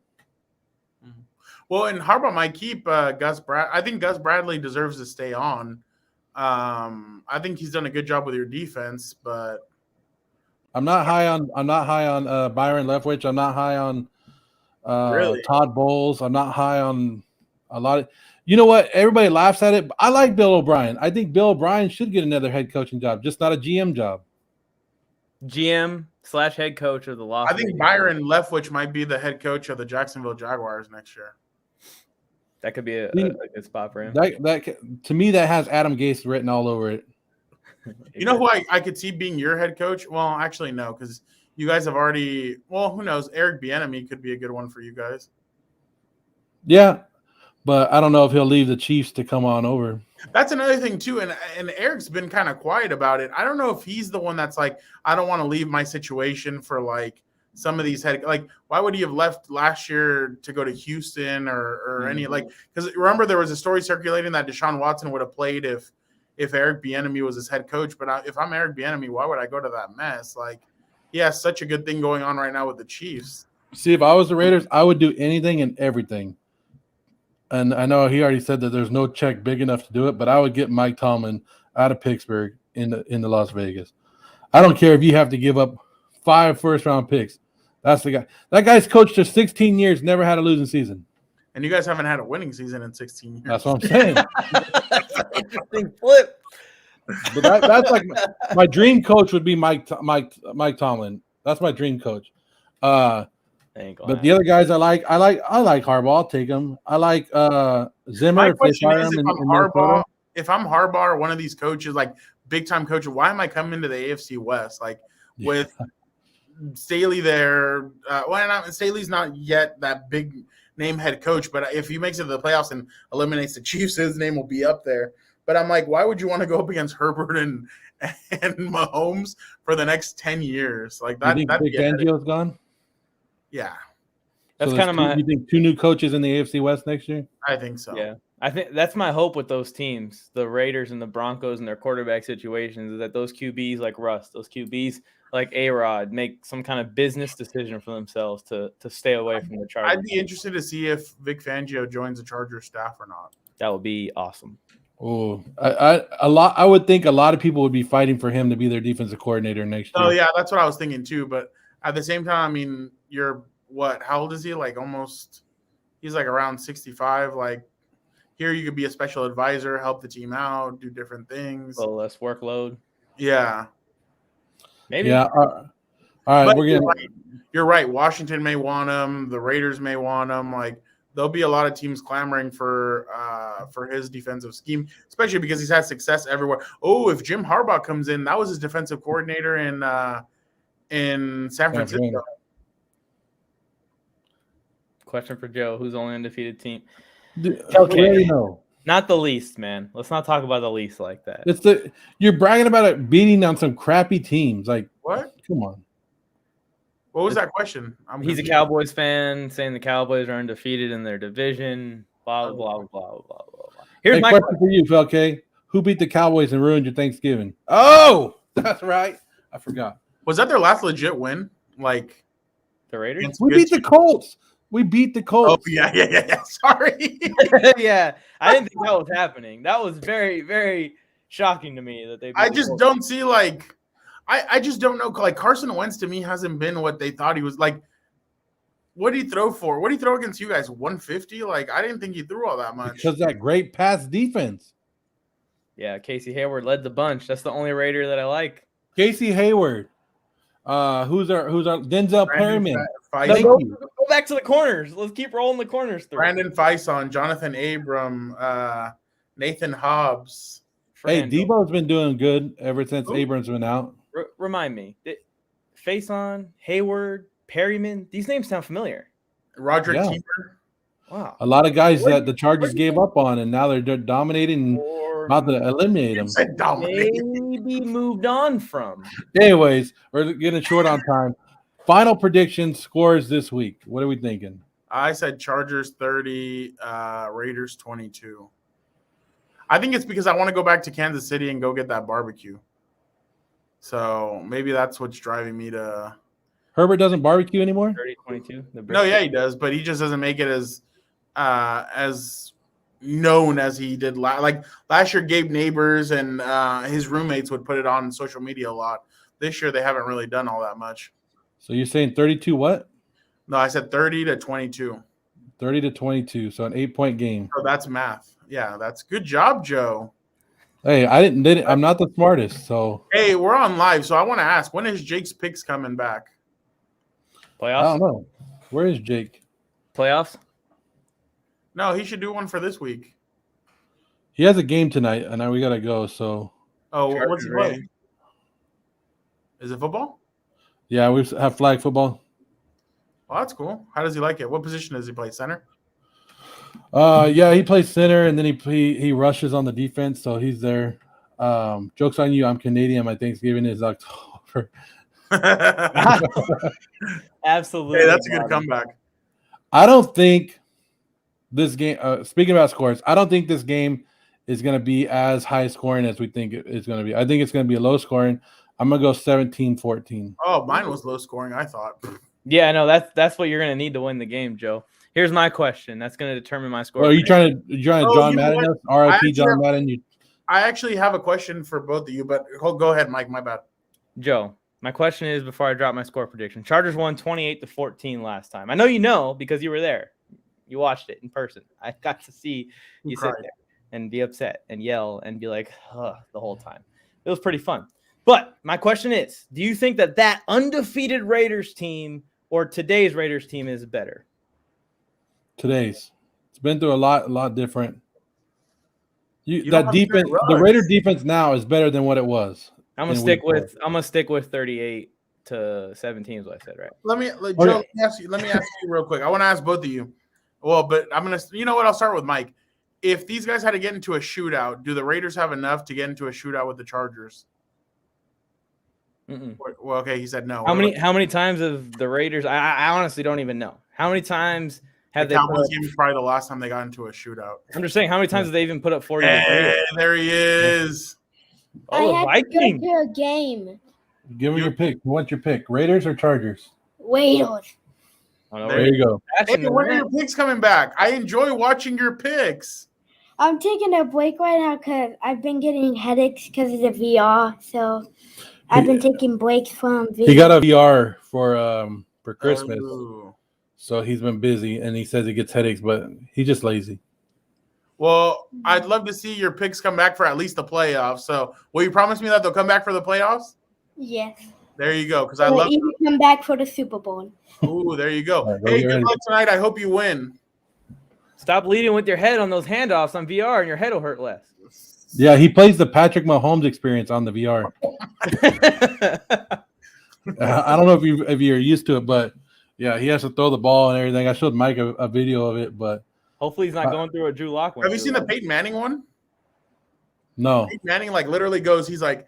[SPEAKER 2] Well, and Harbaugh might keep Gus Bradley. I think Gus Bradley deserves to stay on. I think he's done a good job with your defense, but
[SPEAKER 1] I'm not high on Byron Leftwich. I'm not high on
[SPEAKER 2] really?
[SPEAKER 1] Todd Bowles. I'm not high on a lot of. You know what? Everybody laughs at it. But I like Bill O'Brien. I think Bill O'Brien should get another head coaching job, just not a GM job.
[SPEAKER 3] GM/head coach of the Las
[SPEAKER 2] I think
[SPEAKER 3] Vegas.
[SPEAKER 2] Byron Leftwich might be the head coach of the Jacksonville Jaguars next year.
[SPEAKER 3] That could be a good spot for him.
[SPEAKER 1] That to me, that has Adam Gase written all over it.
[SPEAKER 2] You know who I could see being your head coach? Well, actually, no, because you guys have already. Well, who knows? Eric Bieniemy could be a good one for you guys.
[SPEAKER 1] Yeah, but I don't know if he'll leave the Chiefs to come on over.
[SPEAKER 2] That's another thing too, and Eric's been kind of quiet about it. I don't know if he's the one that's like, I don't want to leave my situation for like some of these head. Like, why would he have left last year to go to Houston or any like? Because remember there was a story circulating that Deshaun Watson would have played if Eric Bieniemy was his head coach. But if I'm Eric Bieniemy, why would I go to that mess? Like, he has such a good thing going on right now with the Chiefs.
[SPEAKER 1] See, if I was the Raiders, I would do anything and everything. And I know he already said that there's no check big enough to do it, but I would get Mike Tomlin out of Pittsburgh into Las Vegas. I don't care if you have to give up 5 first-round picks. That's the guy. That guy's coached for 16 years, never had a losing season.
[SPEAKER 2] And you guys haven't had a winning season in 16 years.
[SPEAKER 1] That's what I'm saying.
[SPEAKER 3] Interesting flip.
[SPEAKER 1] But that's like my dream coach would be Mike Tomlin. That's my dream coach. But the other guys I like Harbaugh. I'll take him. I like Zimmer.
[SPEAKER 2] My
[SPEAKER 1] if they
[SPEAKER 2] question
[SPEAKER 1] fire
[SPEAKER 2] is,
[SPEAKER 1] him
[SPEAKER 2] if I'm Harbaugh or one of these coaches, like big-time coaches, why am I coming to the AFC West? Like with Staley there. Staley's not yet that big name head coach. But if he makes it to the playoffs and eliminates the Chiefs, his name will be up there. But I'm like, why would you want to go up against Herbert and Mahomes for the next 10 years? Like
[SPEAKER 1] You
[SPEAKER 2] that.
[SPEAKER 1] think Vic Fangio's gone?
[SPEAKER 2] Yeah,
[SPEAKER 3] That's
[SPEAKER 1] So
[SPEAKER 3] kind of my.
[SPEAKER 1] You think 2 new coaches in the AFC West next year?
[SPEAKER 2] I think so.
[SPEAKER 3] Yeah, I think that's my hope with those teams, the Raiders and the Broncos and their quarterback situations, is that those QBs like Russ, those QBs like A-Rod, make some kind of business decision for themselves to stay away from the Chargers.
[SPEAKER 2] I'd be interested to see if Vic Fangio joins the Chargers staff or not.
[SPEAKER 3] That would be awesome.
[SPEAKER 1] Oh, I would think a lot of people would be fighting for him to be their defensive coordinator next year.
[SPEAKER 2] Oh yeah, that's what I was thinking too. But at the same time, I mean, you're what? How old is he? Like almost. He's like around 65. Like here, you could be a special advisor, help the team out, do different things.
[SPEAKER 3] A little less workload.
[SPEAKER 2] Yeah.
[SPEAKER 3] Maybe.
[SPEAKER 1] Yeah. All right,
[SPEAKER 2] But
[SPEAKER 1] we're gonna.
[SPEAKER 2] you're right. Washington may want him. The Raiders may want him. Like there'll be a lot of teams clamoring for his defensive scheme, especially because he's had success everywhere. Oh, if Jim Harbaugh comes in, that was his defensive coordinator in San Francisco.
[SPEAKER 3] Question for Joe: who's the only undefeated team?
[SPEAKER 1] Okay, no.
[SPEAKER 3] Not the least, man. Let's not talk about the least like that.
[SPEAKER 1] You're bragging about it beating on some crappy teams. Like
[SPEAKER 2] What?
[SPEAKER 1] Come on.
[SPEAKER 2] What was that question?
[SPEAKER 3] He's a Cowboys fan, saying the Cowboys are undefeated in their division. Blah blah blah blah blah blah. Here's my
[SPEAKER 1] question for you, Felke. Who beat the Cowboys and ruined your Thanksgiving? Oh, that's right. I forgot.
[SPEAKER 2] Was that their last legit win? Like
[SPEAKER 3] the Raiders?
[SPEAKER 1] We beat the Colts. We beat the Colts.
[SPEAKER 2] Oh yeah. Sorry.
[SPEAKER 3] Yeah, I didn't think that was happening. That was very, very shocking to me that they.
[SPEAKER 2] I just don't see like. I just don't know. Like Carson Wentz to me hasn't been what they thought he was. Like, what did he throw for? What did he throw against you guys? 150? Like, I didn't think he threw all that much.
[SPEAKER 1] Because that great pass defense.
[SPEAKER 3] Yeah, Casey Hayward led the bunch. That's the only Raider that I like.
[SPEAKER 1] Casey Hayward. Who's our Denzel Perryman?
[SPEAKER 3] Go back to the corners. Let's keep rolling the corners through.
[SPEAKER 2] Brandon Faison, Jonathan Abram, Nathan Hobbs.
[SPEAKER 1] Hey, Debo's been doing good ever since Abrams been out.
[SPEAKER 3] Remind me. Faison, Hayward, Perryman. These names sound familiar.
[SPEAKER 2] Roderick Keeper.
[SPEAKER 3] Wow.
[SPEAKER 1] A lot of guys that the Chargers gave up on, and now they're dominating and about to eliminate them.
[SPEAKER 3] Maybe moved on from.
[SPEAKER 1] Anyways, we're getting short on time. Final predictions, scores this week. What are we thinking?
[SPEAKER 2] I said Chargers 30, Raiders 22. I think it's because I want to go back to Kansas City and go get that barbecue. So maybe that's what's driving me to.
[SPEAKER 1] Herbert doesn't barbecue anymore?
[SPEAKER 3] 30-22.
[SPEAKER 2] No, yeah, he does, but he just doesn't make it as known as he did like last year. Gabe Neighbors and his roommates would put it on social media a lot. This year they haven't really done all that much.
[SPEAKER 1] So you're saying 32 what?
[SPEAKER 2] No, I said 30-22.
[SPEAKER 1] 30-22, so an 8-point game.
[SPEAKER 2] So that's math. Yeah, that's good job, Joe.
[SPEAKER 1] Hey, I'm not the smartest, so.
[SPEAKER 2] Hey, we're on live, so I want to ask, when is Jake's picks coming back?
[SPEAKER 3] Playoffs?
[SPEAKER 1] I don't know. Where is Jake?
[SPEAKER 3] Playoffs?
[SPEAKER 2] No, he should do one for this week.
[SPEAKER 1] He has a game tonight, and now we gotta go. So.
[SPEAKER 2] Oh, what's he playing? Is it football?
[SPEAKER 1] Yeah, we have flag football.
[SPEAKER 2] Oh, that's cool. How does he like it? What position does he play? Center?
[SPEAKER 1] Yeah, he plays center, and then he rushes on the defense, so he's there. Joke's on you. I'm Canadian. My Thanksgiving is October.
[SPEAKER 3] Absolutely.
[SPEAKER 2] Hey, that's a good comeback.
[SPEAKER 1] I don't think this game. Speaking about scores, I don't think this game is going to be as high scoring as we think it's going to be. I think it's going to be a low scoring. I'm going to go 17-14.
[SPEAKER 2] Oh, mine was low scoring, I thought.
[SPEAKER 3] Yeah, no, that's what you're going to need to win the game, Joe. Here's my question. That's going to determine my score.
[SPEAKER 1] Well, are you trying to John Madden us? RIP John Madden.
[SPEAKER 2] I actually have a question for both of you, but go ahead, Mike. My bad.
[SPEAKER 3] Joe, my question is, before I drop my score prediction, Chargers won 28-14 last time. I know you know because you were there. You watched it in person. I got to see you sit there and be upset and yell and be like, the whole time. It was pretty fun. But my question is, do you think that undefeated Raiders team or today's Raiders team is better?
[SPEAKER 1] Today's. It's been through a lot different. That defense, the Raider defense now is better than what it was.
[SPEAKER 3] I'm gonna stick with 38-17 is what I said, right?
[SPEAKER 2] Let me ask you real quick. I want to ask both of you. Well, but I'm gonna. You know what? I'll start with Mike. If these guys had to get into a shootout, do the Raiders have enough to get into a shootout with the Chargers?
[SPEAKER 3] Mm-mm.
[SPEAKER 2] Well, okay, he said no.
[SPEAKER 3] How many times have the Raiders? I honestly don't even know. How many times have
[SPEAKER 2] The
[SPEAKER 3] they?
[SPEAKER 2] Cowboys game is probably the last time they got into a shootout.
[SPEAKER 3] I'm just saying, how many times have they even put up 40?
[SPEAKER 2] Hey, there he is.
[SPEAKER 3] Oh, the
[SPEAKER 5] I had
[SPEAKER 3] Vikings.
[SPEAKER 5] to go to a game.
[SPEAKER 1] Give me your pick. What's your pick? Raiders or Chargers?
[SPEAKER 5] Raiders.
[SPEAKER 3] Oh, no,
[SPEAKER 2] There
[SPEAKER 1] There you go.
[SPEAKER 3] Ashton,
[SPEAKER 2] Hey, when are your picks coming back? I enjoy watching your picks.
[SPEAKER 5] I'm taking a break right now because I've been getting headaches because of the VR. So I've been taking breaks from VR.
[SPEAKER 1] He got a VR for Christmas,
[SPEAKER 2] Ooh.
[SPEAKER 1] so he's been busy, and he says he gets headaches, but he's just lazy.
[SPEAKER 2] Well, I'd love to see your picks come back for at least the playoffs. So, will you promise me that they'll come back for the playoffs?
[SPEAKER 5] Yes.
[SPEAKER 2] There you go. Because I
[SPEAKER 5] Or
[SPEAKER 2] love.
[SPEAKER 5] even come back for the Super Bowl.
[SPEAKER 2] Ooh, there you go.
[SPEAKER 1] All right, go
[SPEAKER 2] Hey,
[SPEAKER 1] get
[SPEAKER 2] good
[SPEAKER 1] ready.
[SPEAKER 2] luck tonight. I hope you win.
[SPEAKER 3] Stop leading with your head on those handoffs on VR, and your head will hurt less.
[SPEAKER 1] Yeah, he plays the Patrick Mahomes experience on the VR. I don't know if you're used to it, but yeah, he has to throw the ball and everything. I showed Mike a video of it, but
[SPEAKER 3] Hopefully, he's not going through a Drew Lock.
[SPEAKER 2] Have you seen the Peyton Manning one?
[SPEAKER 1] no.
[SPEAKER 2] Peyton Manning like literally goes. He's like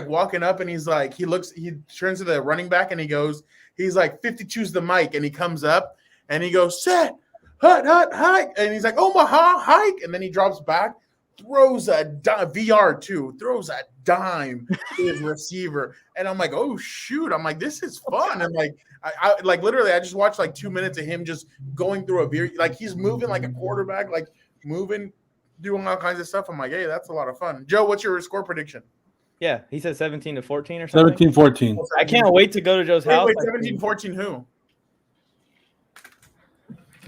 [SPEAKER 2] walking up and he turns to the running back and he's like 52's the mic and he comes up and he goes set hut hike and he's like Omaha hike and then he drops back, throws a VR too, throws a dime to his receiver and I'm like, oh shoot, I'm like, this is fun. And like I like literally I just watched like 2 minutes of him just going through a VR, like he's moving like a quarterback, like moving, doing all kinds of stuff. I'm like, hey, that's a lot of fun. Joe, what's your score prediction?
[SPEAKER 3] Yeah, he said 17-14 or something.
[SPEAKER 1] 17-14.
[SPEAKER 3] I can't wait to go to Joe's house.
[SPEAKER 2] Wait, 17-14 who?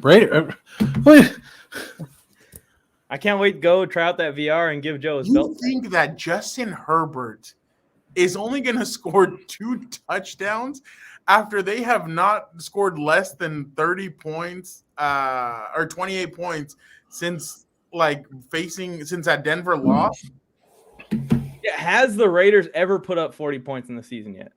[SPEAKER 1] Raider. Wait.
[SPEAKER 3] I can't wait to go try out that VR and give Joe his
[SPEAKER 2] You
[SPEAKER 3] belt.
[SPEAKER 2] think that Justin Herbert is only going to score 2 touchdowns after they have not scored less than 30 points or 28 points since that Denver loss?
[SPEAKER 3] Yeah, has the Raiders ever put up 40 points in the season yet?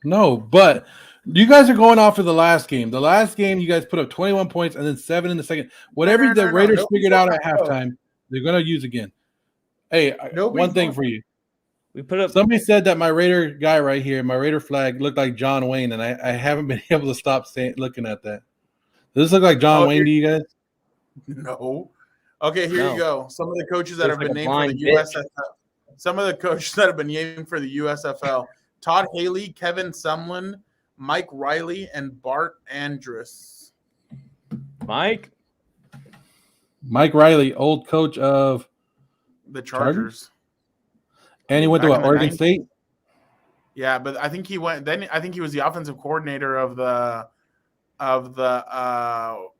[SPEAKER 1] No, but you guys are going off of the last game. The last game, you guys put up 21 points and then 7 in the second. Whatever the Raiders figured out at halftime, they're going to use again. Hey, one thing for you.
[SPEAKER 3] We put up.
[SPEAKER 1] Somebody said that my Raider guy right here, my Raider flag, looked like John Wayne, and I haven't been able to stop looking at that. Does this look like John Wayne to you guys?
[SPEAKER 2] No. Okay, here you go. Some of the coaches that have been named for the USFL. Some of the coaches that have been named for the USFL. Todd Haley, Kevin Sumlin, Mike Riley, and Bart Andrus.
[SPEAKER 3] Mike
[SPEAKER 1] Riley, old coach of
[SPEAKER 2] the Chargers.
[SPEAKER 1] And he went to Oregon State?
[SPEAKER 2] Yeah, but I think he went. Then I think he was the offensive coordinator of the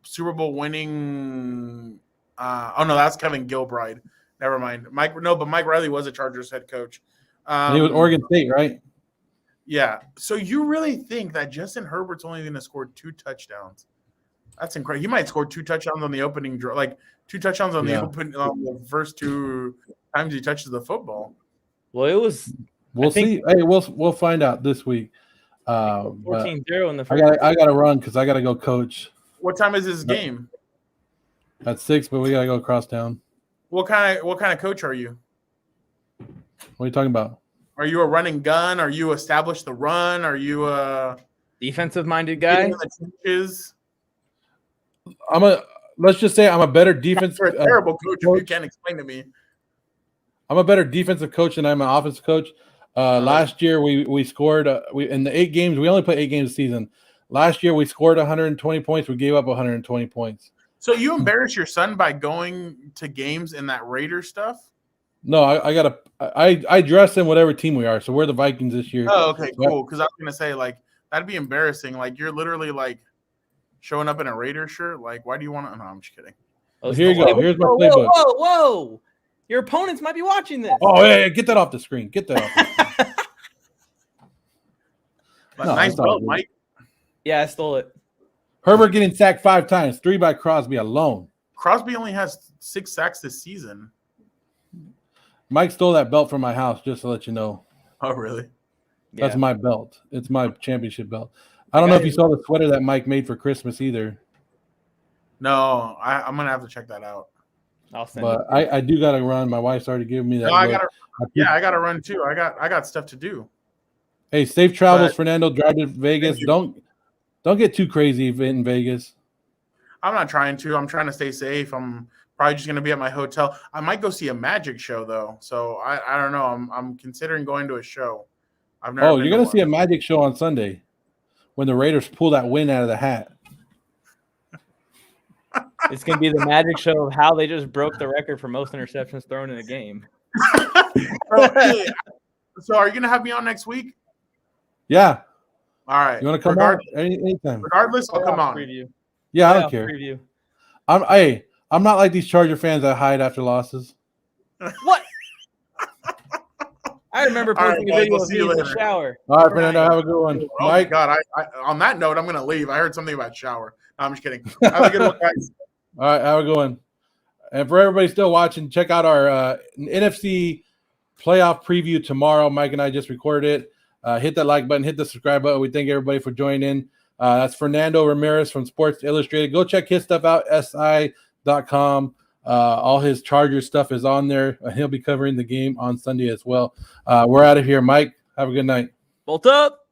[SPEAKER 2] Super Bowl winning. Oh no, that's Kevin Gilbride. Never mind. But Mike Riley was a Chargers head coach.
[SPEAKER 1] And he was Oregon State, right?
[SPEAKER 2] Yeah. So you really think that Justin Herbert's only going to score 2 touchdowns? That's incredible. He might score 2 touchdowns on the opening draw, like 2 touchdowns on the first 2 times he touches the football.
[SPEAKER 3] Well, it was.
[SPEAKER 1] We'll see. Hey, we'll find out this week.
[SPEAKER 3] 14-0 in the first.
[SPEAKER 1] I got to run because I got to go coach.
[SPEAKER 2] What time is this game?
[SPEAKER 1] At 6, but we got to go across town.
[SPEAKER 2] What kind of coach are you?
[SPEAKER 1] What are you talking about?
[SPEAKER 2] Are you a running gun? Are you establish the run? Are you a
[SPEAKER 3] defensive-minded guy?
[SPEAKER 1] Let's just say I'm a better defensive.
[SPEAKER 2] You're a terrible coach if you can't explain to me.
[SPEAKER 1] I'm a better defensive coach than I'm an offensive coach. Last year we scored in the 8 games. We only played 8 games a season. Last year we scored 120 points. We gave up 120 points.
[SPEAKER 2] So you embarrass your son by going to games in that Raider stuff?
[SPEAKER 1] No, I dress in whatever team we are. So we're the Vikings this year.
[SPEAKER 2] Oh, okay, cool. Because I was gonna say like that'd be embarrassing. Like you're literally like showing up in a Raider shirt. Like, why do you want to? No, I'm just kidding.
[SPEAKER 1] Oh, here you go. Here's my playbook.
[SPEAKER 3] Whoa! Your opponents might be watching this.
[SPEAKER 1] Oh, yeah, get that off the screen. Get that off the screen.
[SPEAKER 2] Nice belt, Mike.
[SPEAKER 3] Yeah, I stole it.
[SPEAKER 1] Herbert getting sacked 5 times, 3 by Crosby alone.
[SPEAKER 2] Crosby only has 6 sacks this season.
[SPEAKER 1] Mike stole that belt from my house, just to let you know.
[SPEAKER 2] Oh, really?
[SPEAKER 1] That's my belt. It's my championship belt. I don't know if you saw the sweater that Mike made for Christmas either.
[SPEAKER 2] No, I'm gonna have to check that out.
[SPEAKER 3] I'll send
[SPEAKER 1] But
[SPEAKER 3] it.
[SPEAKER 1] I do gotta run. My wife's already giving me that.
[SPEAKER 2] No, I
[SPEAKER 1] look.
[SPEAKER 2] gotta. I gotta run too. I got stuff to do.
[SPEAKER 1] Hey, safe travels,
[SPEAKER 2] But-
[SPEAKER 1] Fernando. Drive to Vegas.
[SPEAKER 2] you.
[SPEAKER 1] Don't get too crazy in Vegas.
[SPEAKER 2] I'm not trying to. I'm trying to stay safe. I'm probably just gonna be at my hotel. I might go see a magic show though. So I don't know. I'm considering going to a show. I've never.
[SPEAKER 1] Oh,
[SPEAKER 2] been
[SPEAKER 1] you're
[SPEAKER 2] to
[SPEAKER 1] gonna
[SPEAKER 2] one.
[SPEAKER 1] see a magic show on Sunday when the Raiders pull that win out of the hat.
[SPEAKER 3] It's gonna be the magic show of how they just broke the record for most interceptions thrown in a game.
[SPEAKER 2] So are you gonna have me on next week?
[SPEAKER 1] Yeah,
[SPEAKER 2] All right.
[SPEAKER 1] you want to come on anytime?
[SPEAKER 2] Regardless, I'll come on.
[SPEAKER 3] Preview.
[SPEAKER 1] Yeah, I don't
[SPEAKER 3] Playoff
[SPEAKER 1] care.
[SPEAKER 3] Preview.
[SPEAKER 1] I'm not like these Charger fans that hide after losses.
[SPEAKER 3] What? I remember
[SPEAKER 2] All right,
[SPEAKER 3] posting a
[SPEAKER 2] guys,
[SPEAKER 3] video
[SPEAKER 2] we'll
[SPEAKER 3] of
[SPEAKER 2] see
[SPEAKER 3] me
[SPEAKER 2] you
[SPEAKER 3] in the
[SPEAKER 2] later.
[SPEAKER 3] shower.
[SPEAKER 1] All right, Fernando, have a good one.
[SPEAKER 2] Oh my
[SPEAKER 1] Mike.
[SPEAKER 2] God! I on that note, I'm gonna leave. I heard something about shower. No, I'm just kidding. Have a good one, guys.
[SPEAKER 1] All right, have a good one. And for everybody still watching, check out our NFC playoff preview tomorrow. Mike and I just recorded it. Hit that like button, hit the subscribe button. We thank everybody for joining in. That's Fernando Ramirez from Sports Illustrated. Go check his stuff out, si.com. All his Chargers stuff is on there. He'll be covering the game on Sunday as well. We're out of here. Mike, have a good night.
[SPEAKER 3] Bolt up.